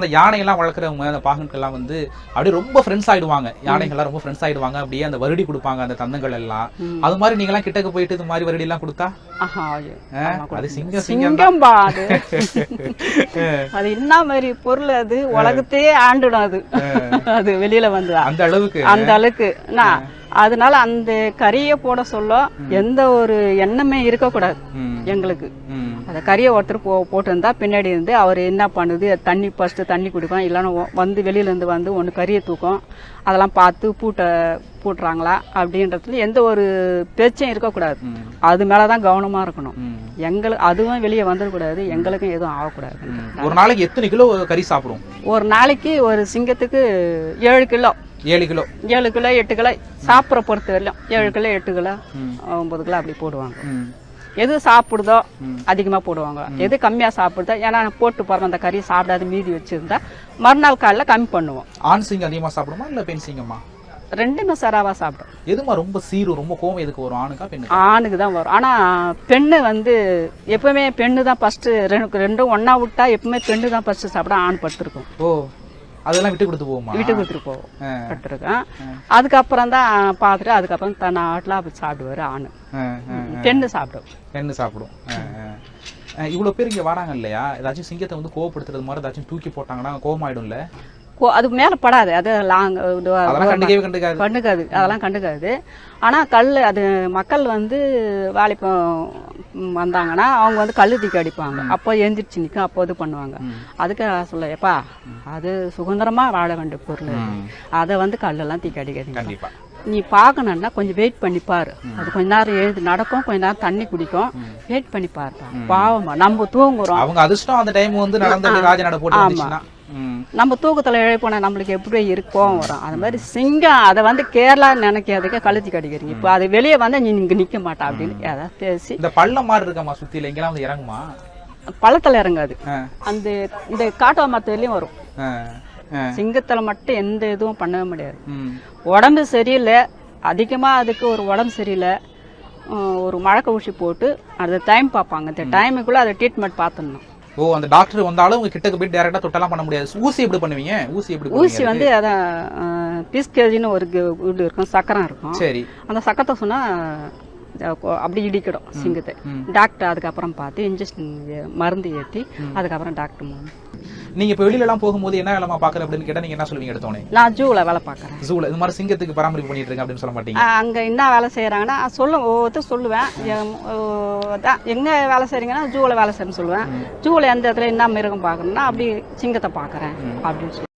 அந்த யானையெல்லாம் வளர்க்குறவங்க அந்த பாகன்கள்லாம் வந்து அப்படியே ரொம்ப ஃப்ரெண்ட்ஸ் ஆயிடுவாங்க. யானைகள்லாம் ரொம்ப ஃப்ரெண்ட்ஸ் ஆயிடுவாங்க. அப்படியே அந்த வருடி கொடுப்பாங்க அந்த தந்தங்கள் எல்லாம். அது மாதிரி நீங்களாம் கிட்டக்கு போயிட்டு இது மாதிரி வருடி எல்லாம் கொடுத்தா அது சிங்கம் அது என்ன மாதிரி பொருள், அது உலகத்தையே ஆண்டுடும். அது வெளியில வந்து அந்த அளவுக்கு அதனால அந்த கறியை போட சொல்ல எந்த ஒரு எண்ணமே இருக்கக்கூடாது எங்களுக்கு. அந்த கறியை ஒருத்தர் போட்டிருந்தா பின்னாடி இருந்து அவர் என்ன பண்ணுது, தண்ணி ஃபர்ஸ்ட் தண்ணி குடிக்கும், இல்லைன்னா வந்து வெளியில இருந்து வந்து ஒன்று கறியை தூக்கும், அதெல்லாம் பார்த்து பூட்டுறாங்களா அப்படின்றதுல எந்த ஒரு பேச்சும் இருக்கக்கூடாது. அது மேலதான் கவனமா இருக்கணும் எங்களுக்கு. அதுவும் வெளியே வந்துடக்கூடாது, எங்களுக்கும் எதுவும் ஆகக்கூடாது. ஒரு நாளைக்கு எத்தனை கிலோ கறி சாப்பிடும்? ஒரு நாளைக்கு ஒரு சிங்கத்துக்கு 7 கிலோ 7 கிலோ 8 கிலோ சாப்பிட்ற பொறுத்த வரலாம். 7 கிலோ 8 கிலோ 9 கிலோ அப்படி போடுவாங்க. எது சாப்பிடுதோ அதிகமா போடுவாங்க, எது கம்மியா சாப்பிடுதோ, ஏன்னா போட்டு போற அந்த கறி சாப்பிடாத மீதி வச்சிருந்தா மறுநாள் காலைல கம்மி பண்ணுவோம். ஆண் சிங்கம் அதிகமா சாப்பிடுமா இல்ல பெண் சிங்கமா? ரெண்டுமே சராவா சாப்பிடும். எதுமா ரொம்ப சீரும் ரொம்ப கோவம் எதுக்கு வரும்? ஆணுக்கா பெண்ணு? ஆணுக்கு தான் வரும். ஆனா பெண்ணு வந்து எப்பவுமே பெண்ணு தான் ஃபர்ஸ்ட். ரெண்டும் ஒன்னா விட்டா எப்பவுமே பெண்ணு தான் ஃபர்ஸ்ட் சாப்பிட, ஆண் படுத்திருக்கும். ஓ, அதெல்லாம் விட்டு கொடுத்து போவோமா? விட்டு கொடுத்துட்டு போவோம், படுத்திருக்கேன். அதுக்கப்புறம் தான் பார்த்துட்டு அதுக்கப்புறம் தன் ஆட்டில் அப்படி சாப்பிடுவாரு ஆணு. பெண்ணு சாப்பிடும். இவ்வளவு பேர் இங்க வராங்க இல்லையா, ஏதாச்சும் சிங்கத்தை வந்து கோவப்படுத்துறது மாதிரி ஏதாச்சும் தூக்கி போட்டாங்கன்னா கோவம் ஆயிடும்ல? அது மேல படாது, அது கண்டுக்காது, அதெல்லாம் கண்டுக்காது. ஆனா அது மக்கள் வந்து வாலிப்பம் வந்தாங்கன்னா அவங்க வந்து கல்லு தூக்கி அடிப்பாங்க. அப்போ எந்திரிச்சு நிற்கும், அப்போ இது பண்ணுவாங்க. அதுக்கு சொல்ல எப்பா அது சுதந்திரமா வாழ வேண்டிய பொருள், அதை வந்து கல்லெல்லாம் தூக்கி அடிக்காதீங்க. நீ பார்க்கணும்னா கொஞ்சம் வெயிட் பண்ணி பாரு. அது கொஞ்ச நேரம் எழுந்து நடக்கும், கொஞ்ச நேரம் தண்ணி குடிக்கும், வெயிட் பண்ணி பாருப்பா. பாவமா நம்ம தூங்குறோம், அவங்க அதிர்ஷ்டம் அந்த டைம் வந்து நடந்து ராஜ நட போட்டு. ஆமா, நம்ம தூக்கத்துல எழுப்போனா நம்மளுக்கு எப்படி இருக்கும் வரும். அது மாதிரி சிங்கம் அதை வந்து கேரளா நினைக்கிறதுக்கு கழுத்தி கடிக்கிறீங்க. இப்போ அது வெளியே வந்தா நீ இங்க நிக்க மாட்டா அப்படின்னு ஏதாவது பேசி. இந்த பள்ளம் மாதிரி இருக்கமா சுத்தில எங்கெல்லாம் வந்து இறங்குமா? பள்ளத்துல இறங்காது, அந்த இந்த காட்டுவா மரத்துலயும் வரும். சிங்கத்துல மட்டும் எந்த இதுவும் பண்ணவே முடியாது. உடம்பு சரியில்லை, அதிகமா அதுக்கு ஒரு உடம்பு சரியில்லை, ஒரு மழக்க ஊசி போட்டு அந்த டைம் பார்ப்பாங்க. இந்த டைமுக்குள்ள அதை ட்ரீட்மெண்ட் பார்த்துடணும். ஓ, அந்த டாக்டர் வந்தாலும் உங்க கிட்டக்கு போய் டைரக்டா தொட்டலாம் பண்ண முடியாது. ஊசி எப்படி பண்ணுவீங்க? ஊசி வந்து அதான் பிஸ்கேஜின்னு ஒரு வீடு இருக்கும், சக்கரம் இருக்கும். சரி, அந்த சக்கரத்தை சொன்னா அப்படி இடிக்கிடும் சிங்கத்தை. டாக்டர் அதுக்கப்புறம் பார்த்து இன்ஜெக்ஷன் மருந்து ஏற்றி அதுக்கப்புறம் டாக்டர். நீங்க இப்ப வெளியில எல்லாம் போகும்போது என்ன வேலைமா பாக்குற அப்படின்னு கேட்டா நீங்க என்ன சொல்லுவீங்க? எடுத்தோனே நான் ஜூல வேலை பாக்குறேன். ஜூல இந்த மாதிரி சிங்கத்துக்கு பராமரிப்பு பண்ணிட்டு இருக்கேன் அப்படின்னு சொல்ல மாட்டீங்க? அங்க என்ன வேலை செய்யறாங்கன்னா ஒவ்வொருத்தர் சொல்லுவேன். எங்க வேலை செய்றீங்கன்னா ஜூல வேலை செய்யணும்னு சொல்லுவேன். ஜூல எந்த இடத்துல என்ன மிருகம் பாக்குறேன்னா அப்படி சிங்கத்தை பாக்குறேன் அப்படின்னு சொல்லி